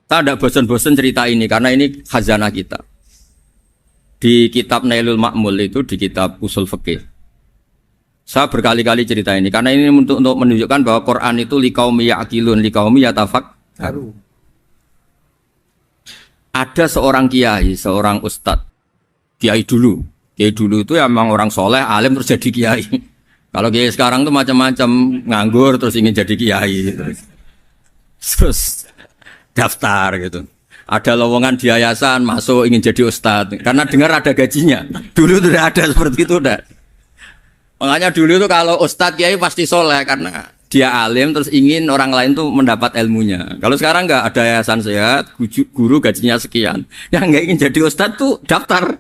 Saya tidak bosan-bosan cerita ini karena ini khazanah kita. Di kitab Nailul Ma'mul itu, di kitab Usul Fiqih. Saya berkali-kali cerita ini karena ini untuk menunjukkan bahwa Quran itu liqaumi ya'qilun, liqaumi yatafakkarun. Ada seorang kiai, seorang ustadz, kiai dulu itu emang orang soleh, alim terus jadi kiai. Kalau kiai sekarang tuh macam-macam, nganggur terus ingin jadi kiai. Terus daftar gitu. Ada lowongan di yayasan, masuk ingin jadi ustadz. Karena dengar ada gajinya. Dulu tuh ada seperti itu udah. Makanya dulu tuh kalau ustadz kiai pasti soleh karena dia alim terus ingin orang lain tuh mendapat ilmunya. Kalau sekarang nggak ada yayasan sehat, guru gajinya sekian. Yang nggak ingin jadi ustadz tuh daftar.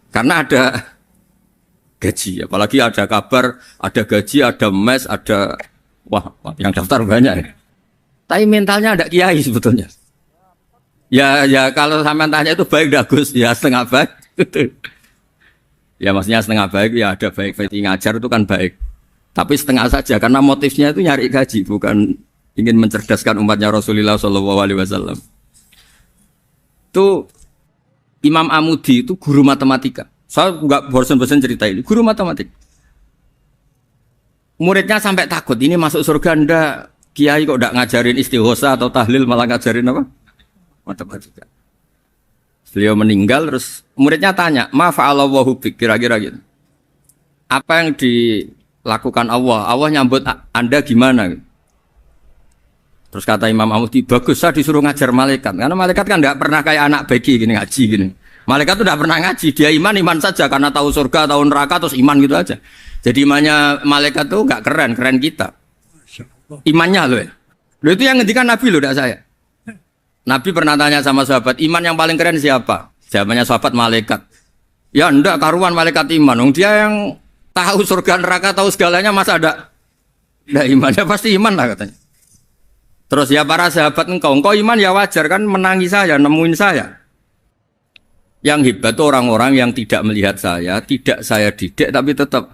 Karena ada gaji. Apalagi ada kabar, ada gaji, ada mes, ada wah yang daftar banyak ya. Tapi mentalnya ada kiai sebetulnya. Ya kalau sampean tanya itu baik dah Gus, ya setengah baik. Ya maksudnya setengah baik ya ada baik ngajar itu kan baik. Tapi setengah saja karena motifnya itu nyari gaji bukan ingin mencerdaskan umatnya Rasulullah SAW. Itu Imam Amudi itu guru matematika. Saya enggak bosan-bosan cerita ini. Guru matematika. Muridnya sampai takut ini masuk surga ndak. Kiai kok enggak ngajarin istighosa atau tahlil malah ngajarin apa? Matematika. Beliau meninggal terus muridnya tanya, "Ma fa'alallahu bik?" Kira-kira gitu. Apa yang dilakukan Allah? Allah nyambut Anda gimana? Terus kata Imam Amudi, "Bagus saya disuruh ngajar malaikat." Karena malaikat kan enggak pernah kayak anak beki gini ngaji gini. Malaikat itu enggak pernah ngaji, dia iman saja karena tahu surga, tahu neraka terus iman gitu aja. Jadi imannya malaikat tuh enggak keren kita. Imannya loh ya. Loh itu yang ngendikan Nabi loh, tidak saya. Nabi pernah tanya sama sahabat, iman yang paling keren siapa? Jawabannya sahabat malaikat. Ya enggak karuan malaikat iman. Dia yang tahu surga neraka, tahu segalanya masa ada imannya pasti iman lah katanya. Terus ya para sahabat engkau iman ya wajar kan menangi saya, nemuin saya. Yang hebat itu orang-orang yang tidak melihat saya, tidak saya didik tapi tetap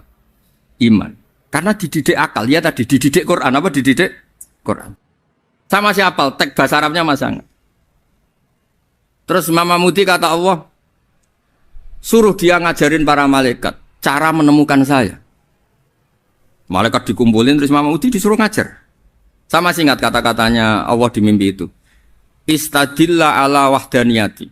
iman. Karena dididik akal, ya tadi dididik Quran, apa dididik Quran. Sama siapa? Teks bahasa Arabnya masang. Terus Imam Amudi kata Allah, suruh dia ngajarin para malaikat cara menemukan saya. Malaikat dikumpulin terus Imam Amudi disuruh ngajar. Sama singkat kata-katanya Allah di mimpi itu. Istadilla ala wahdaniyati.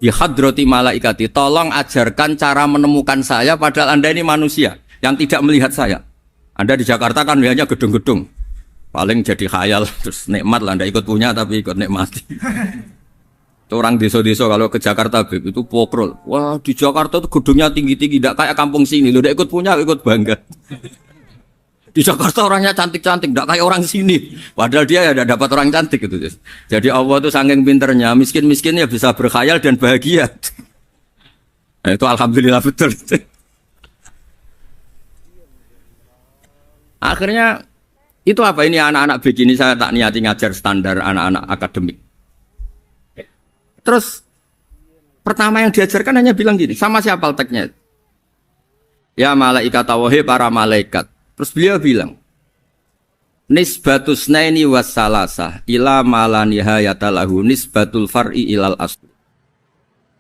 Bihadrati malaikati. Tolong ajarkan cara menemukan saya padahal Anda ini manusia yang tidak melihat saya. Anda di Jakarta kan hanya gedung-gedung. Paling jadi khayal terus nikmat lah, Anda ikut punya tapi ikut nikmati. Orang desa-desa kalau ke Jakarta itu pokrol. Wah di Jakarta tuh gedungnya tinggi-tinggi, tidak kayak kampung sini. Lu udah ikut punya, ikut bangga. Di Jakarta orangnya cantik-cantik, tidak kayak orang sini. Padahal dia ya dapat orang cantik gitu. Jadi Allah tuh saking pinternya, miskin-miskin ya bisa berkhayal dan bahagia. Nah, itu alhamdulillah betul. Akhirnya itu apa ini anak-anak begini saya tak niati ngajar standar anak-anak akademik. Terus pertama yang diajarkan hanya bilang gini, sama siapa teksnya? Ya malaikat wahai para malaikat. Terus beliau bilang, nisbatus naini wassalasah ila malanihayata lahu nisbatul far'i ilal asli.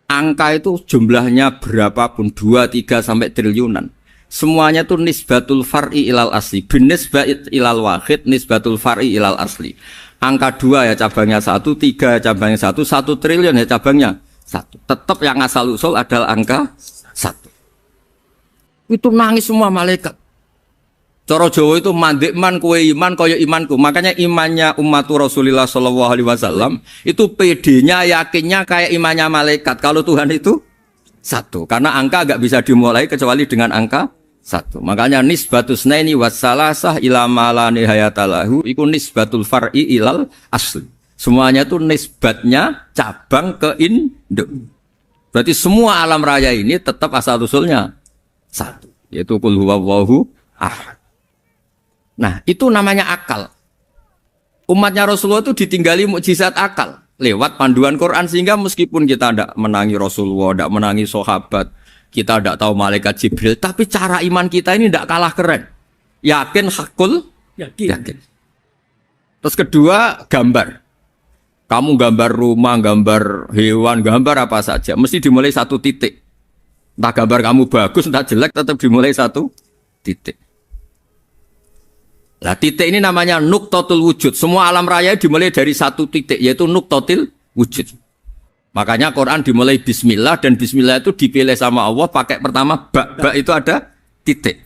Angka itu jumlahnya berapapun 2, 3 sampai triliunan. Semuanya itu nisbatul far'i ilal asli. Binisbat ilal wahid nisbatul far'i ilal asli. Angka 2 ya cabangnya 1, 3 ya cabangnya 1, 1 triliun ya cabangnya 1. Tetap yang asal usul adalah angka 1. Itu nangis semua malaikat. Cara Jawa itu mandekman kowe iman kaya imanku. Makanya imannya umat Rasulullah SAW itu PD-nya yakinnya kayak imannya malaikat. Kalau Tuhan itu 1. Karena angka agak bisa dimulai kecuali dengan angka 1. Makanya nisbatus naini wassalasah ila malani hayatalahu iku nisbatul far'i ilal asli. Semuanya itu nisbatnya cabang ke induk. Berarti semua alam raya ini tetap asal usulnya 1, yaitu qul huwallahu ahad. Nah, itu namanya akal. Umatnya Rasulullah itu ditinggali mukjizat akal lewat panduan Quran sehingga meskipun kita tidak menangi Rasulullah, tidak menangi sahabat, kita tidak tahu malaikat Jibril, tapi cara iman kita ini tidak kalah keren. Yakin hakul yakin. Terus kedua, gambar. Kamu gambar rumah, gambar hewan, gambar apa saja, mesti dimulai satu titik. Entah gambar kamu bagus, entah jelek, tetap dimulai satu titik. Lah titik ini namanya nuqtatul wujud. Semua alam raya dimulai dari satu titik, yaitu nuqtatil wujud. Makanya Quran dimulai bismillah, dan bismillah itu dipilih sama Allah pakai pertama ba itu ada titik.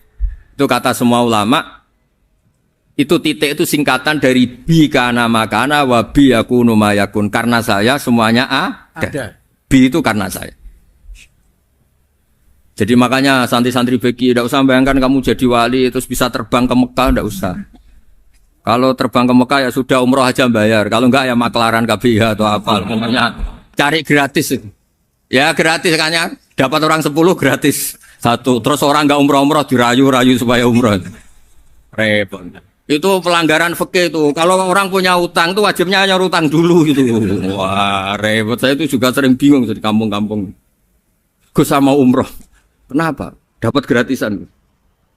Itu kata semua ulama. Itu titik itu singkatan dari bi kana makana wa bi yakunu mayakun. Karena saya semuanya ada. Bi itu karena saya. Jadi makanya santri-santri beki tidak usah bayangkan kamu jadi wali terus bisa terbang ke Mekah, tidak usah. Kalau terbang ke Mekah ya sudah umroh aja bayar. Kalau enggak ya maklaran KBH atau apa. Pokoknya cari gratis. Ya gratis kayaknya. Dapat orang 10 gratis. Satu. Terus orang enggak umroh-umroh dirayu-rayu supaya umroh. Repot. Itu pelanggaran fikih itu. Kalau orang punya utang itu wajibnya hanya utang dulu gitu. Wah, repot. Saya itu juga sering bingung di kampung-kampung. Gus sama umroh. Kenapa? Dapat gratisan.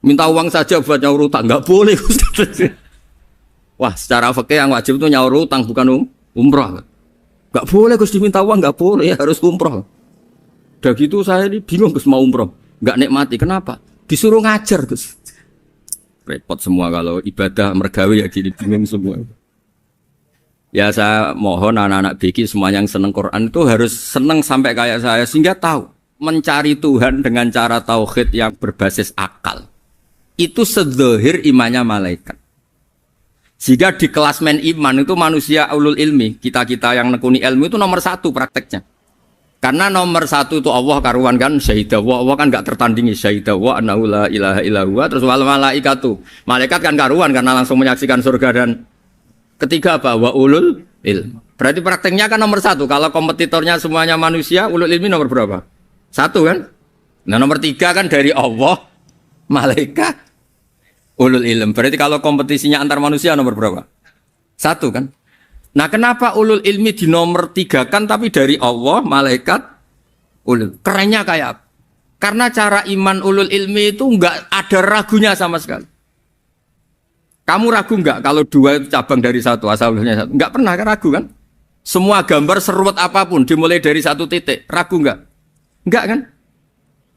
Minta uang saja buat nyaur utang. Enggak boleh. Wah, secara fikih yang wajib itu nyaur utang bukan umroh. Enggak boleh Gus diminta uang, enggak boleh, harus umroh. Udah gitu saya ini bingung Gus mau umroh. Enggak nikmati. Kenapa? Disuruh ngajar Gus. Repot semua kalau ibadah mergawe ya gini bingung semua. Ya saya mohon anak-anak BK semua yang seneng Quran itu harus seneng sampai kayak saya sehingga tahu mencari Tuhan dengan cara tauhid yang berbasis akal. Itu sedzahir imannya malaikat. Jika di klasmen iman itu manusia ulul ilmi, kita-kita yang nekuni ilmu itu nomor 1 prakteknya. Karena nomor 1 itu Allah karuan kan syahidah wa, Allah kan enggak tertandingi syahidah wa annahu la ilaha illallah, terus wal malaikatu. Malaikat kan karuan karena langsung menyaksikan surga, dan ketiga apa? Wa ulul ilm. Berarti prakteknya kan nomor 1. Kalau kompetitornya semuanya manusia, ulul ilmi nomor berapa? 1 kan? Nah nomor 3 kan dari Allah, malaikat, ulul ilm. Berarti kalau kompetisinya antar manusia nomor berapa? 1 kan? Nah kenapa ulul ilmi di nomor 3 kan tapi dari Allah, malaikat, ulul. Kerennya kayak apa? Karena cara iman ulul ilmi itu enggak ada ragunya sama sekali. Kamu ragu enggak kalau 2 itu cabang dari 1, asalnya 1? Enggak pernah ragu kan? Semua gambar seruat apapun dimulai dari 1 titik, ragu enggak? Enggak kan?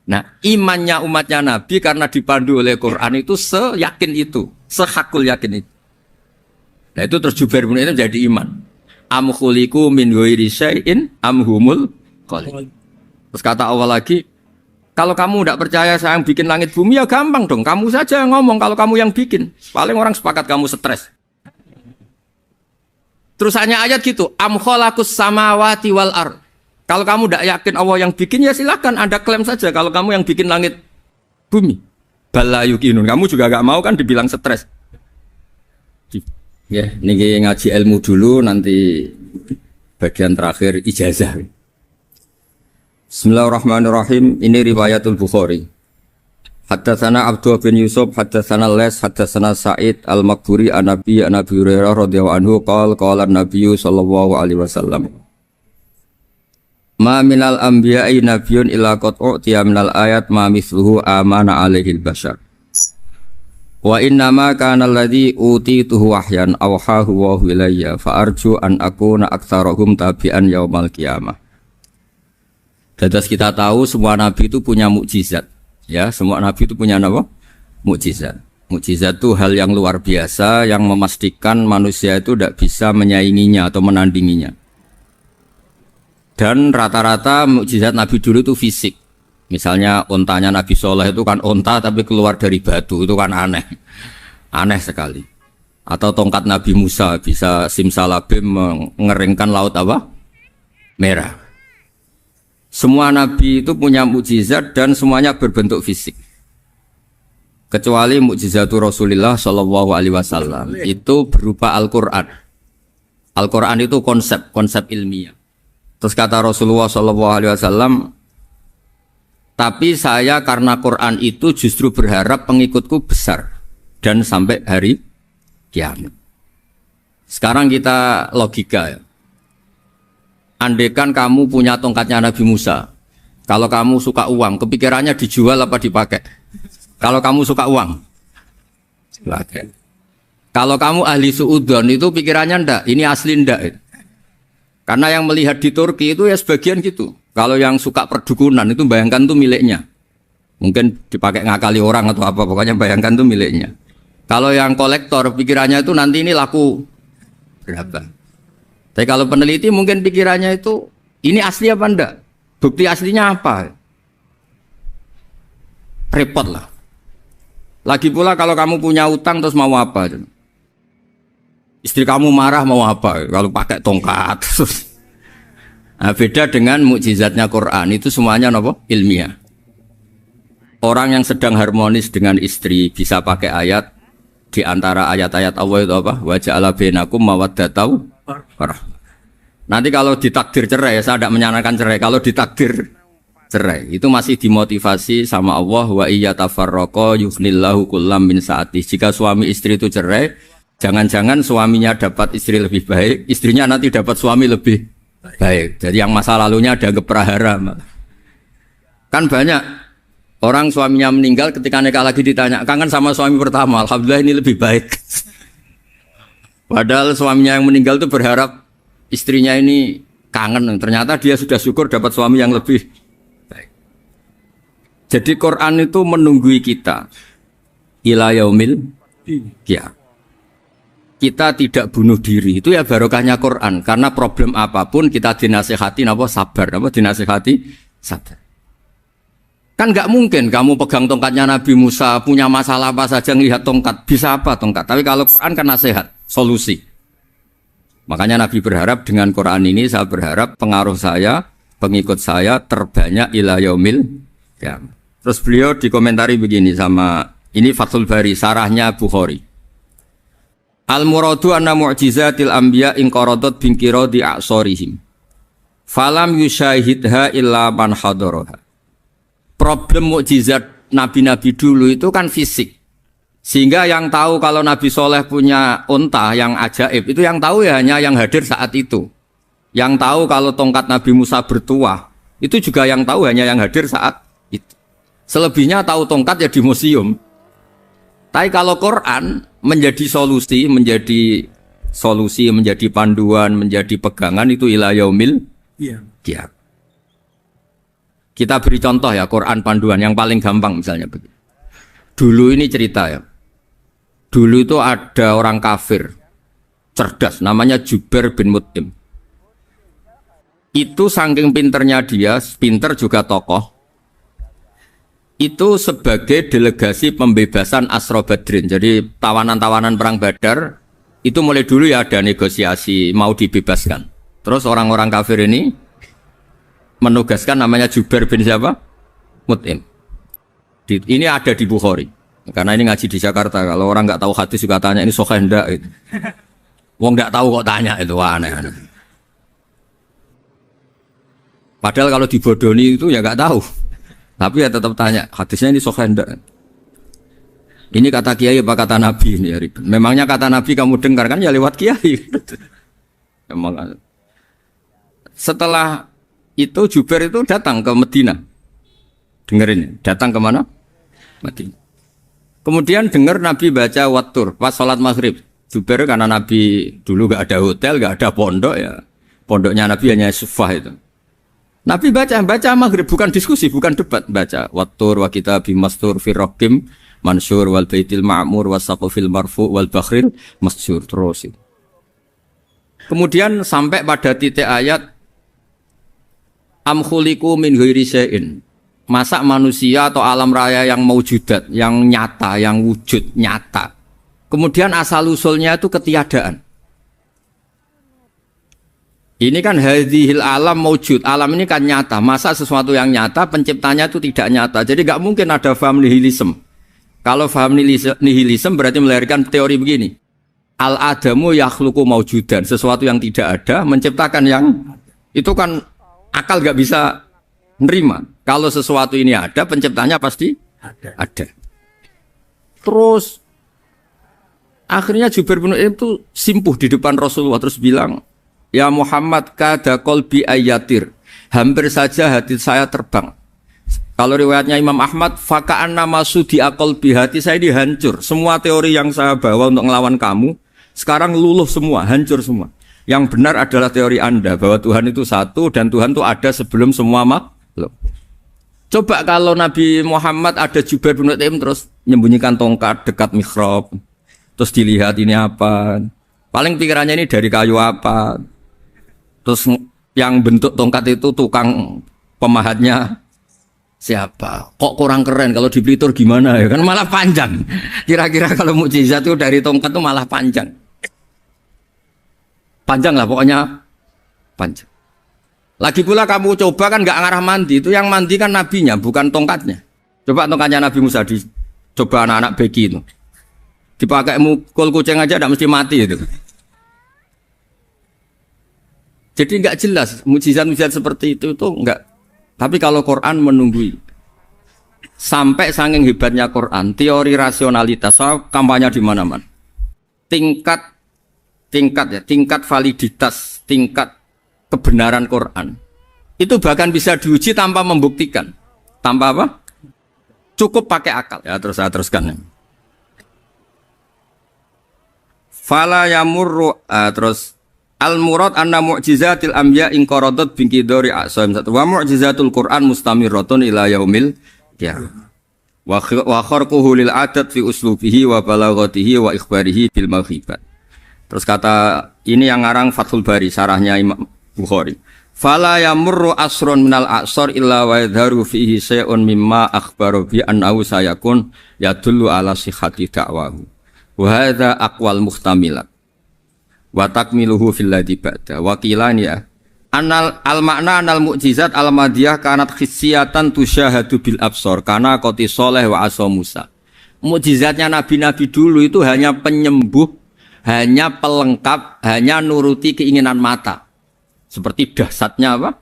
Nah imannya umatnya Nabi karena dipandu oleh Quran itu seyakin itu, sehakul yakin itu. Nah itu terus Jubair bin Mut'im jadi iman. Am khuliqu min ghairi syai'in am humul khaliq. Terus kata Allah lagi, kalau kamu tidak percaya saya yang bikin langit bumi ya gampang dong. Kamu saja yang ngomong kalau kamu yang bikin. Paling orang sepakat kamu stres. Terus hanya ayat gitu. Am khalaqus samawati wal ard. Kalau kamu tidak yakin Allah yang bikin ya silakan Anda klaim saja kalau kamu yang bikin langit bumi. Bala yuqinun. Kamu juga gak mau kan dibilang stres. Ya, ini ngaji ilmu dulu, nanti bagian terakhir ijazah. Bismillahirrahmanirrahim. Ini riwayatul Bukhari. Haddatsana Abdullah bin Yusuf, haddatsana Les, haddatsana Sa'id al-Maqburi an Nabi Hurairah radhiyallahu anhu qala an-nabiy sallallahu alaihi wasallam. Ma minal anbiya'i nabiyyun illa qad u'tiya minal ayat ma mithluhu amana alaihi al-bashar. Wa innama kana alladhi utituhu wahyan awhahu wa ilayya fa arju an akuna aktsarahum tabi'an yaumal qiyamah. Dados kita tahu semua nabi itu punya mukjizat. Ya, semua nabi itu punya apa? Mukjizat. Mukjizat itu hal yang luar biasa yang memastikan manusia itu tidak bisa menyainginya atau menandinginya. Dan rata-rata mukjizat nabi dulu itu fisik. Misalnya ontanya Nabi Soleh itu kan onta tapi keluar dari batu, itu kan aneh. Aneh sekali. Atau tongkat Nabi Musa bisa simsalabim mengeringkan laut apa? Merah. Semua Nabi itu punya mukjizat dan semuanya berbentuk fisik. Kecuali mukjizatul Rasulullah Shallallahu Alaihi Wasallam itu berupa Al-Quran. Al-Quran itu konsep ilmiah. Terus kata Rasulullah Shallallahu Alaihi Wasallam, tapi saya karena Quran itu justru berharap pengikutku besar dan sampai hari kiamat. Sekarang kita logika ya. Andaikan kamu punya tongkatnya Nabi Musa, kalau kamu suka uang, kepikirannya dijual apa dipakai? Kalau kamu suka uang, dipakai. Kalau kamu ahli suudzon itu pikirannya ndak, ini asli ndak. Karena yang melihat di Turki itu ya sebagian gitu. Kalau yang suka perdukunan itu bayangkan tuh miliknya. Mungkin dipakai ngakali orang atau apa, pokoknya bayangkan tuh miliknya. Kalau yang kolektor pikirannya itu nanti ini laku berapa. Tapi kalau peneliti mungkin pikirannya itu ini asli apa ndak? Bukti aslinya apa? Repot lah. Lagi pula kalau kamu punya utang terus mau apa? Istri kamu marah mau apa? Kalau pakai tongkat. Nah, beda dengan mukjizatnya Quran itu semuanya apa? Ilmiah. Orang yang sedang harmonis dengan istri bisa pakai ayat di antara ayat-ayat Allah itu apa? Wa ja'ala bainakum mawaddatan warahmah. Nanti kalau ditakdir cerai, saya tidak menyarankan cerai. Kalau ditakdir cerai, itu masih dimotivasi sama Allah wa iya tafarraqa yughnillahu kullam min sa'ati. Jika suami istri itu cerai, jangan-jangan suaminya dapat istri lebih baik, istrinya nanti dapat suami lebih baik. Jadi yang masa lalunya dianggap prahara. Kan banyak orang suaminya meninggal ketika nikah lagi ditanya, kangen sama suami pertama, alhamdulillah ini lebih baik. Padahal suaminya yang meninggal itu berharap istrinya ini kangen, ternyata dia sudah syukur dapat suami yang lebih baik. Jadi Quran itu menunggui kita ila yaumil qiyamah. Kita tidak bunuh diri, itu ya barokahnya Quran. Karena problem apapun kita dinasihati apa sabar, apa dinasihati sabar. Kan nggak mungkin kamu pegang tongkatnya Nabi Musa, punya masalah apa saja ngelihat tongkat, bisa apa tongkat. Tapi kalau Quran kan nasihat, solusi. Makanya Nabi berharap dengan Quran ini, saya berharap pengaruh saya, pengikut saya terbanyak ila yaumil qiyamah. Terus beliau dikomentari begini sama, ini Fathul Bari, sarahnya Bukhari. Al-muradu anna mu'jizatil anbiya inqaradat binqiradi a'sorihim. Falam yusyahidha illa man hadaraha. Problem mukjizat nabi-nabi dulu itu kan fisik. Sehingga yang tahu kalau Nabi Soleh punya unta yang ajaib, itu yang tahu ya hanya yang hadir saat itu. Yang tahu kalau tongkat Nabi Musa bertuah, itu juga yang tahu hanya yang hadir saat itu. Selebihnya tahu tongkat ya di museum. Tapi kalau Quran menjadi solusi, menjadi panduan, menjadi pegangan itu ila yaumil qiyamah. Kita beri contoh ya, Quran panduan yang paling gampang misalnya begini. Dulu ini cerita ya. Dulu itu ada orang kafir cerdas namanya Jubair bin Mut'im. Itu saking pinternya dia, pinter juga tokoh. Itu sebagai delegasi pembebasan Asra Badrin. Jadi tawanan-tawanan perang Badar itu mulai dulu ya ada negosiasi mau dibebaskan. Terus orang-orang kafir ini menugaskan namanya Jubair bin siapa? Mut'im. Ini ada di Bukhari. Karena ini ngaji di Jakarta. Kalau orang nggak tahu hadis juga tanya ini sahih ndak. Wong nggak tahu kok tanya itu aneh-aneh. Padahal kalau dibodoni itu ya nggak tahu. Tapi ya tetap tanya, hadisnya ini sahih ndak? Ini kata kiai apa kata nabi ini ya ribet. Memangnya kata nabi kamu dengar kan ya lewat kiai. Memang. Setelah itu Jubair itu datang ke Medina. Dengerin, datang ke mana? Medina. Kemudian dengar Nabi baca Wattur pas sholat maghrib. Jubair karena Nabi dulu gak ada hotel, gak ada pondok ya. Pondoknya Nabi hanya sufah itu. Nabi baca maghrib, bukan diskusi, bukan debat, baca Wattur wa kitabi mastur firrokim mansur wal baitil ma'mur wasaqufil marfu wal bakhril masjur terus. Kemudian sampai pada titik ayat am khuliqu min ghairi syai'in. Masa manusia atau alam raya yang maujudat, yang nyata, yang wujud nyata. Kemudian asal usulnya itu ketiadaan. Ini kan hadhil alam maujud, alam ini kan nyata. Masa sesuatu yang nyata penciptanya itu tidak nyata. Jadi nggak mungkin ada faham nihilisme. Kalau faham nihilisme berarti melahirkan teori begini. Al-adamu yakhluqu maujudan, sesuatu yang tidak ada menciptakan yang itu kan akal nggak bisa nerima. Kalau sesuatu ini ada, penciptanya pasti ada. Terus akhirnya Jubair bin Mut'im itu simpuh di depan Rasulullah terus bilang, ya Muhammad kada qalbi ayatir, hampir saja hati saya terbang. Kalau riwayatnya Imam Ahmad, faka'an nama sudi akol bihati, saya ini hancur. Semua teori yang saya bawa untuk ngelawan kamu, sekarang luluh semua, hancur semua. Yang benar adalah teori Anda, bahwa Tuhan itu satu, dan Tuhan itu ada sebelum semua makhluk. Coba kalau Nabi Muhammad ada Jubair bin Mut'im terus menyembunyikan tongkat dekat mihrab, terus dilihat ini apa, paling pikirannya ini dari kayu apa, terus yang bentuk tongkat itu tukang pemahatnya siapa? Kok kurang keren, kalau di Blitur gimana ya? Kan malah panjang. Kira-kira kalau mukjizat itu dari tongkat itu malah panjang. Panjang lah pokoknya, panjang. Lagi pula kamu coba kan nggak ngarah mandi, itu yang mandi kan nabinya, bukan tongkatnya. Coba tongkatnya Nabi Musa coba anak-anak beki itu. Dipakai mukul kucing aja tidak mesti mati itu. Jadi nggak jelas mukjizat-mukjizat seperti itu nggak. Tapi kalau Quran menunggui sampai saking hebatnya Quran, teori rasionalitas, kampanye di mana-mana. Tingkat validitas, tingkat kebenaran Quran itu bahkan bisa diuji tanpa membuktikan. Tanpa apa? Cukup pakai akal. Ya, terus saya teruskan. Fala yamurru terus al-murad anna mu'jizatil anbiya in qaradat bi qidari asam satu wa mu'jizatul Qur'an mustamirratun ila yaumil qiyamah wa kharquhu lil adat fi uslubihi wa balaghatihi wa ikhbarihi bil maghibat. Terus kata ini yang ngarang Fathul Bari sarahnya Imam Bukhari. Fala yamurru asrun minal a'sar illa wa yadharu fihi shay'un mimma akhbaru bi annahu sayakun yadullu ala sihhati da'wahu. Wa hadza aqwal muhtamilat. Wa takmiluhu fil ladzi ba'da wa qilan ya anal al makna anal mukjizat al madiyah kanat khissiyatan tusyahadu bil absar kana qati soleh wa asa Musa. Mukjizatnya nabi-nabi dulu itu hanya penyembuh, hanya pelengkap, hanya nuruti keinginan mata. Seperti dahsyatnya apa?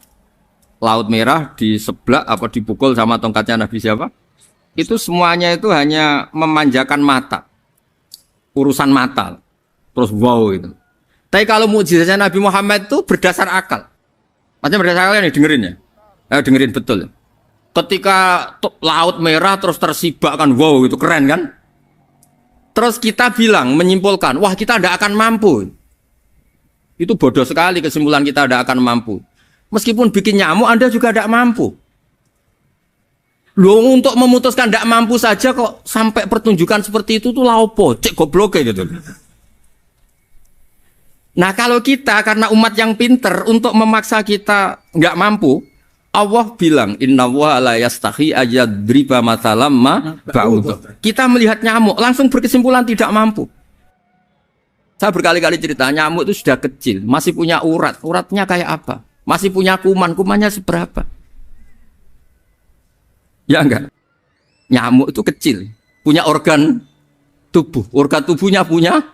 Laut Merah diseblak apa dipukul sama tongkatnya Nabi siapa? Itu semuanya itu hanya memanjakan mata. Urusan mata. Terus wow itu. Tapi kalau mukjizatnya Nabi Muhammad itu berdasar akal. Maksudnya berdasar akal nih dengerin ya. Dengerin betul. Ketika Laut Merah terus tersibak kan, wow itu keren kan. Terus kita bilang, menyimpulkan, wah kita tidak akan mampu. Itu bodoh sekali kesimpulan kita tidak akan mampu. Meskipun bikin nyamuk Anda juga tidak mampu. Loh untuk memutuskan tidak mampu saja kok sampai pertunjukan seperti itu tuh laopo, cek goblok gitu. Nah kalau kita karena umat yang pinter untuk memaksa kita nggak mampu, Allah bilang Inna wa la yastahi ayadriba mathalam ma ba'ud. Kita melihat nyamuk langsung berkesimpulan tidak mampu. Saya berkali-kali cerita nyamuk itu sudah kecil, masih punya urat, uratnya kayak apa? Masih punya kuman, kumannya seberapa? Ya enggak? Nyamuk itu kecil, punya organ tubuhnya punya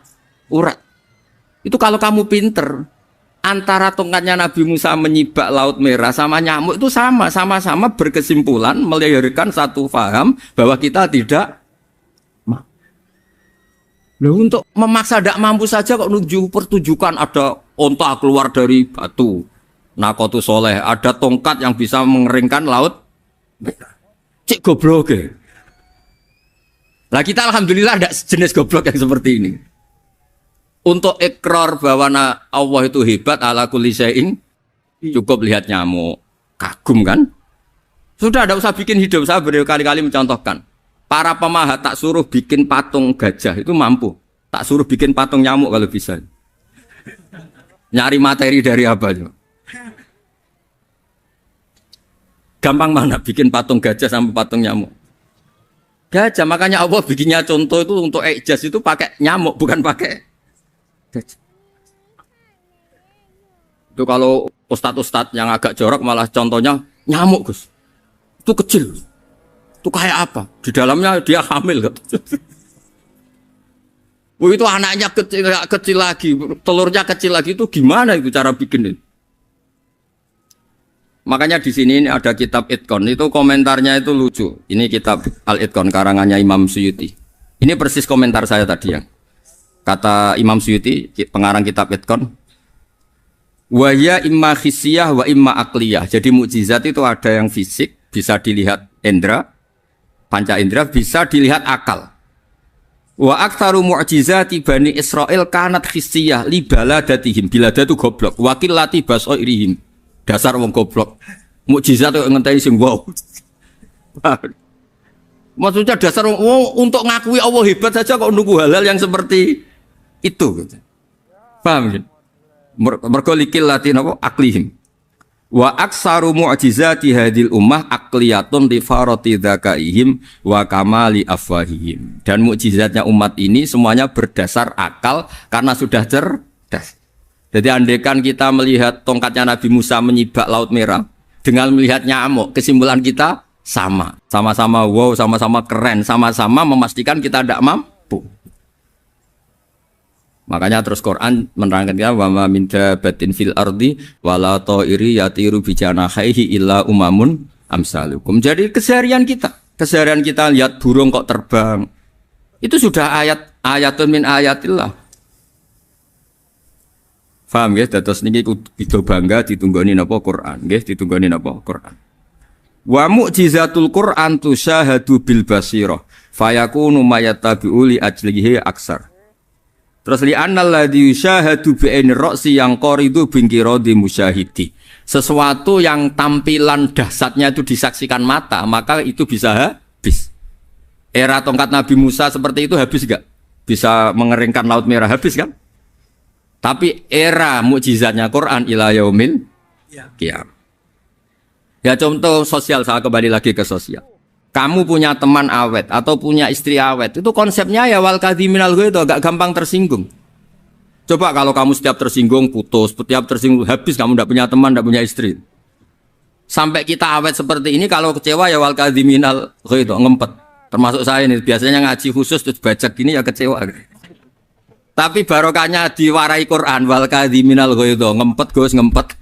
urat. Itu kalau kamu pinter, antara tongkatnya Nabi Musa menyibak Laut Merah sama nyamuk itu sama-sama berkesimpulan melahirkan satu faham bahwa kita tidak mampu. Loh, untuk memaksa tidak mampu saja kok nuju pertunjukan ada onta keluar dari batu, Naqatu Soleh, ada tongkat yang bisa mengeringkan Laut Merah. Cik goblok ya. Lah kita alhamdulillah ada jenis goblok yang seperti ini. Untuk ikrar bahwa Allah itu hebat ala kulli syai'in, cukup lihat nyamuk, kagum kan? Sudah tidak usah bikin hidup. Saya berkali-kali mencontohkan. Para pemahat tak suruh bikin patung gajah itu mampu. Tak suruh bikin patung nyamuk kalau bisa. Nyari materi dari apa itu? Gampang mana bikin patung gajah sama patung nyamuk? Gajah, makanya Allah bikinnya contoh itu untuk ijaz itu pakai nyamuk bukan pakai. Itu kalau ustadz-ustadz yang agak jorok malah contohnya nyamuk Gus. Itu kecil. Itu kayak apa? Di dalamnya dia hamil. Itu anaknya kecil lagi, telurnya kecil lagi, itu gimana itu cara bikin itu? Makanya di sini ini ada kitab Itqan, itu komentarnya itu lucu. Ini kitab Al-Itqan karangannya Imam Suyuti. Ini persis komentar saya tadi yang kata Imam Suyuti, pengarang kitab Itqan, wa ya imma khissiyah wa imma aqliyah. Jadi mukjizat itu ada yang fisik, bisa dilihat indra, panca indra, bisa dilihat akal. Wa aktsaru mu'jizati Bani Israil kanat khissiyah li baladatihim. Bilada itu goblok. Wakil lati basoirihim. Dasar wong goblok. Mukjizat kok ngenteni sing wow. Maksudnya dasar untuk ngakui Allah hebat saja kok nunggu hal-hal yang seperti itu gitu. Paham ya? Mergo likil lati napa aklihim. Wa aksaru mu'jizati hadil ummah aqliyatun li farati dzakaihim wa kamali afwahihim. Dan mukjizatnya umat ini semuanya berdasar akal karena sudah cerdas. Jadi andaikan kita melihat tongkatnya Nabi Musa menyibak Laut Merah dengan melihat nyamuk, kesimpulan kita sama. Sama-sama wow, sama-sama keren, sama-sama memastikan kita tidak mampu. Makanya terus Quran menerangkan kita wa ma min dabatin fil ardi wala ta'iri yatiru bi janahihi illa umamun amsalukum. Jadi keseharian kita lihat burung kok terbang. Itu sudah ayatun min ayatillah. Paham nggih? Dados niki kudu bangga ditunggoni napa Quran, nggih ditunggoni napa Quran. Wa mu'jizatul Quran tusyahadu bil basirah fayakunu mayatabi'u li ajlihi aksar. Terus li annal ladzi yusyahadu bi ainir ra'si yang qaridu bingkiradi musyahidi. Sesuatu yang tampilan dahsyatnya itu disaksikan mata, maka itu bisa habis. Era tongkat Nabi Musa seperti itu habis enggak? Bisa mengeringkan Laut Merah habis kan? Tapi era mukjizatnya Quran ila yaumil qiyamah. Ya contoh sosial, saya kembali lagi ke sosial. Kamu punya teman awet atau punya istri awet, itu konsepnya ya wal kadhiminal itu agak gampang tersinggung. Coba kalau kamu setiap tersinggung putus, setiap tersinggung habis, kamu tidak punya teman, tidak punya istri. Sampai kita awet seperti ini, kalau kecewa ya wal kadhiminal itu ngempet. Termasuk saya ini biasanya ngaji khusus terus baca gini ya kecewa. Tapi barokahnya diwarai Quran wal kadhiminal itu ngempet Gus ngempet.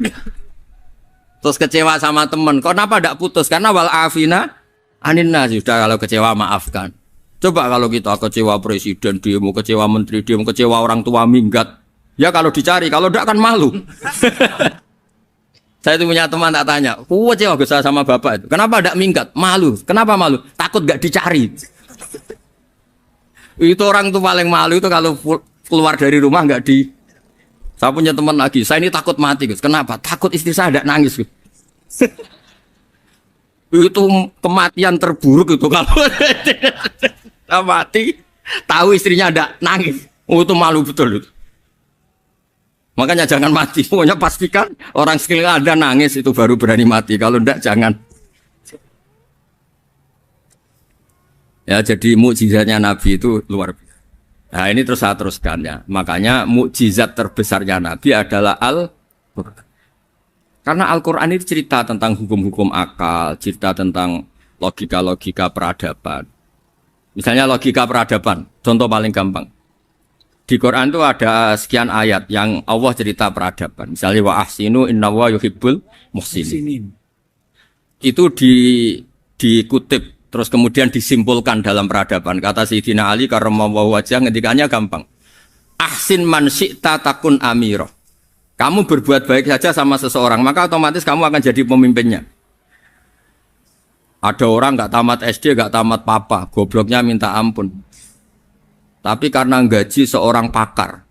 Terus kecewa sama teman, kenapa tidak putus? Karena wal afina aninna sudah, kalau kecewa maafkan. Coba kalau kita kecewa presiden demo, kecewa menteri demo, kecewa orang tua minggat. Ya kalau dicari, kalau tidak kan malu. Saya itu punya teman tak tanya, kecewa gak sama bapak itu. Kenapa tidak minggat? Malu. Kenapa malu? Takut gak dicari. Itu orang tuh paling malu itu kalau keluar dari rumah nggak di. Saya punya teman lagi, saya ini takut mati Gus. Kenapa? Takut istri saya tidak nangis Gus. Itu kematian terburuk itu kalau mati tahu istrinya ada nangis, itu malu betul itu. Makanya jangan mati, pokoknya pastikan orang sekeliling Anda nangis itu baru berani mati, kalau enggak jangan. Ya jadi mukjizatnya Nabi itu luar biasa. Nah ini terus saya teruskan ya, makanya mukjizat terbesarnya Nabi adalah Al-Quran. Karena Al-Quran itu cerita tentang hukum-hukum akal, cerita tentang logika-logika peradaban. Misalnya logika peradaban, contoh paling gampang. Di Quran itu ada sekian ayat yang Allah cerita peradaban. Misalnya wa ahsinu innallaha yuhibbul muhsinin. Itu dikutip, terus kemudian disimpulkan dalam peradaban. Kata Sayyidina Ali karramallahu wajhah ngendikannya gampang. Ahsin man syi'ta takun amirah. Kamu berbuat baik saja sama seseorang, maka otomatis kamu akan jadi pemimpinnya. Ada orang nggak tamat SD, nggak tamat papa, gobloknya minta ampun. Tapi karena gaji seorang pakar,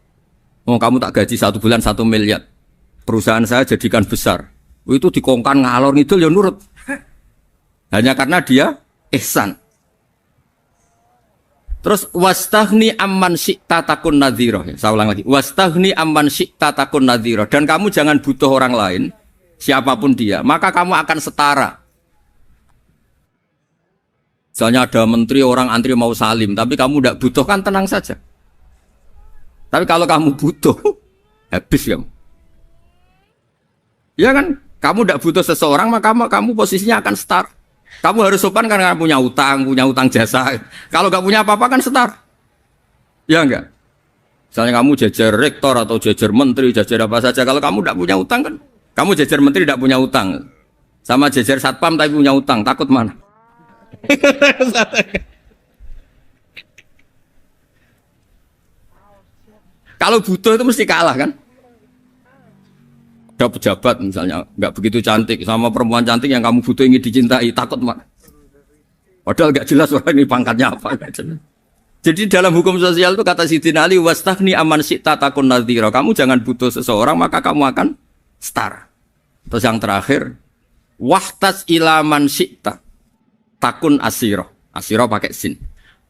oh kamu tak gaji 1 bulan 1 miliar, perusahaan saya jadikan besar. Itu dikongkan ngalor ngidul ya nurut. Hanya karena dia ihsan. Terus wastaghni amman syi'ta takun nadhira. Saya ulang lagi. Wastaghni amman syi'ta takun nadhira. Dan kamu jangan butuh orang lain, siapapun dia, maka kamu akan setara. Misalnya ada menteri orang antri mau salim, tapi kamu tidak butuh, kan tenang saja. Tapi kalau kamu butuh, habis kamu. Ya kan? Kamu tidak butuh seseorang, maka kamu posisinya akan setara. Kamu harus sopan karena punya utang jasa. Kalau nggak punya apa-apa kan setar. Ya enggak? Misalnya kamu jajar rektor atau jajar menteri, jajar apa saja. Kalau kamu tidak punya utang kan, kamu jajar menteri tidak punya utang. Sama jajar satpam tapi punya utang, takut mana? Kalau butuh itu mesti kalah kan? Ada pejabat misalnya nggak begitu cantik sama perempuan cantik yang kamu butuh ingin dicintai, takut mak. Padahal nggak jelas orang ini pangkatnya apa. Gak jelas. Jadi dalam hukum sosial itu kata Sidin Ali, wastaghni aman syi'ta takun nadhira. Kamu jangan butuh seseorang maka kamu akan setara. Terus yang terakhir, wahtas ilaman syi'ta takun asiro. Asiro pakai sin.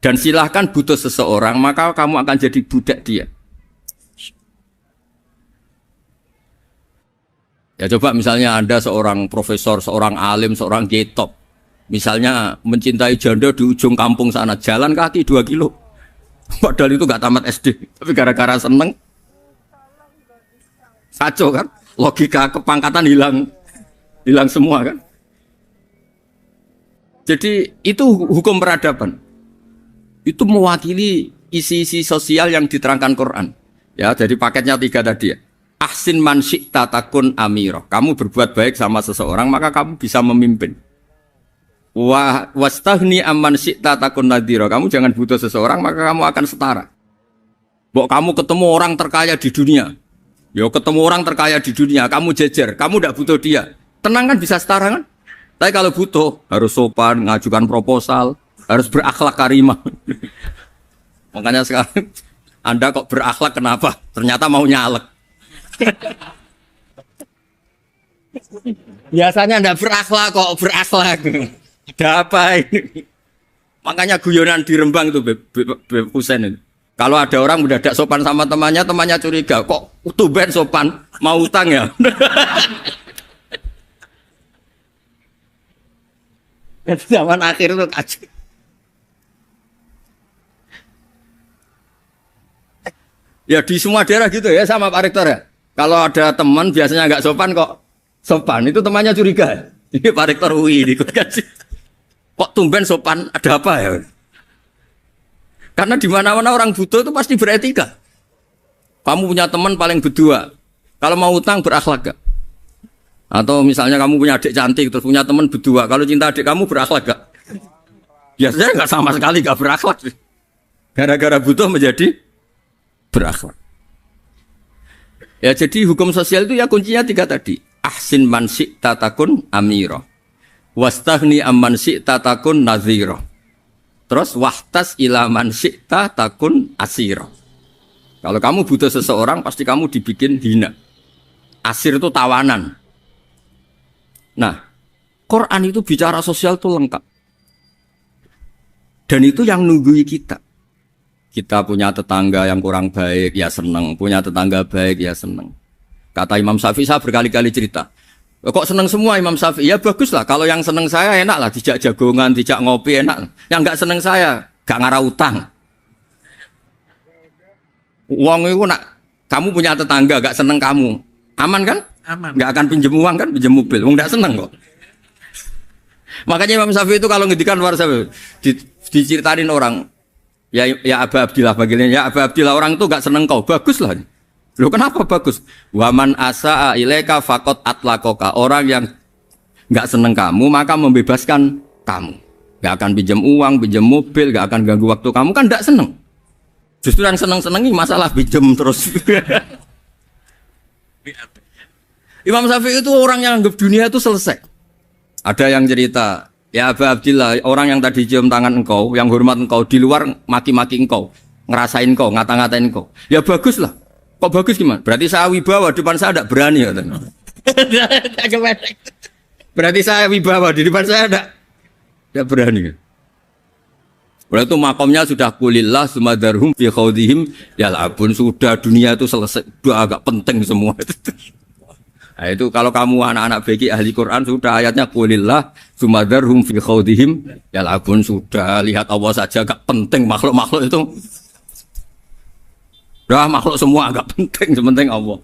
Dan silahkan butuh seseorang maka kamu akan jadi budak dia. Ya coba misalnya Anda seorang profesor, seorang alim, seorang getop. Misalnya mencintai janda di ujung kampung sana, jalan kaki 2 kilo. Padahal itu gak tamat SD. Tapi gara-gara seneng, kacau kan? Logika kepangkatan hilang semua kan? Jadi itu hukum peradaban. Itu mewakili isi-isi sosial yang diterangkan Quran. Ya, jadi paketnya 3 tadi ya. Ahsin man syi'ta takun amirah. Kamu berbuat baik sama seseorang maka kamu bisa memimpin. Wastaghni amman syi'ta takun nadhira. Kamu jangan butuh seseorang maka kamu akan setara. Mbok kamu ketemu orang terkaya di dunia. Yo ketemu orang terkaya di dunia, kamu jejer, kamu tidak butuh dia. Tenang kan bisa setara kan? Tapi kalau butuh harus sopan, ngajukan proposal, harus berakhlak karimah. Makanya sekarang Anda kok berakhlak kenapa? Ternyata mau nyalek. Biasanya Anda berakhlak kok berakhlak. Ada apa ini? Makanya guyonan di Rembang itu Beb Husein itu. Kalau ada orang mendadak sopan sama temannya, temannya curiga, kok tumben sopan, mau utang ya? Zaman akhir itu kacau. Ya di semua daerah gitu ya sama Pak Rektor ya. Kalau ada teman biasanya nggak sopan kok sopan, itu temannya curiga. Ini Pak Rektor UI ikut kasih. Kok tumben sopan, ada apa ya? Karena di mana-mana orang butuh itu pasti beretika. Kamu punya teman paling berdua, kalau mau utang berakhlak gak? Atau misalnya kamu punya adik cantik terus punya teman berdua, kalau cinta adik kamu berakhlak gak? Biasanya nggak sama sekali gak berakhlak. Gara-gara butuh menjadi berakhlak. Ya jadi hukum sosial itu ya kuncinya 3 tadi. Ahsin man syi'ta takun amira. Wastaghni amman syi'ta takun nadhira. Terus wahtas ila man syi'ta takun asira. Kalau kamu butuh seseorang pasti kamu dibikin hina. Asir itu tawanan. Nah, Quran itu bicara sosial itu lengkap. Dan itu yang nunggui kita. Kita punya tetangga yang kurang baik, ya seneng. Punya tetangga baik, ya seneng. Kata Imam Syafi'i, saya berkali-kali cerita. Kok seneng semua Imam Syafi'i? Ya bagus lah. Kalau yang seneng saya enak lah. Dijak jagongan, dijak ngopi enak. Yang nggak seneng saya, gak ngarah utang. Uang itu nak, kamu punya tetangga gak seneng kamu. Aman kan? Aman. Gak akan pinjem uang kan, pinjem mobil. Uang gak seneng kok. Makanya Imam Syafi'i itu kalau ngedikan luar Syafi'i, diceritain orang. Ya Aba Abdillah bagiannya, ya Aba Abdillah orang itu gak seneng kau, bagus lah. Loh kenapa bagus? Waman asa'a ilaika faqad atlaqaka. Orang yang gak seneng kamu maka membebaskan kamu. Gak akan pinjam uang, pinjam mobil, gak akan ganggu waktu kamu kan gak seneng. Justru yang seneng-senengi masalah pinjam terus. Imam Syafi'i itu orang yang anggap dunia itu selesai. Ada yang cerita, ya Aba Abdillah, orang yang tadi cium tangan engkau, yang hormat engkau, di luar maki-maki engkau, ngerasain engkau, ngata-ngatain engkau. Ya bagus lah. Kok bagus gimana? Berarti saya wibawa, depan saya tidak berani. Ya, berarti saya wibawa, di depan saya tidak berani. Berarti itu makomnya sudah kulillah, sumadarhum fi khawdihim, yal'abun, sudah dunia itu selesai, sudah agak penting semua. Nah, itu kalau kamu anak-anak beki ahli Quran sudah ayatnya kulillah sumadarhum fi khawdihim yal'abun, sudah lihat Allah saja agak penting, makhluk-makhluk itu dah makhluk semua agak penting, sepenting Allah.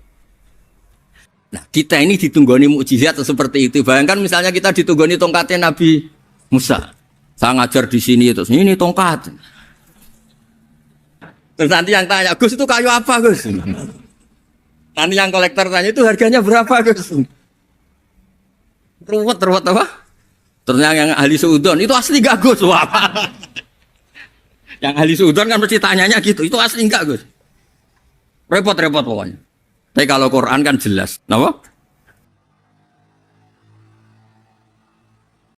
Nah kita ini ditunggoni mukjizat seperti itu. Bayangkan misalnya kita ditunggoni tongkatnya Nabi Musa, saya ngajar di sini terus ini tongkat, terus nanti yang tanya, Gus itu kayu apa Gus? Nanti yang kolektor tanya itu harganya berapa Gus? Ruwet apa? Ternyata yang ahli suudon itu asli gak Gus? Wah. Yang ahli suudon kan mesti tanyanya gitu, itu asli enggak Gus? Repot pokoknya. Tapi kalau Quran kan jelas, kenapa?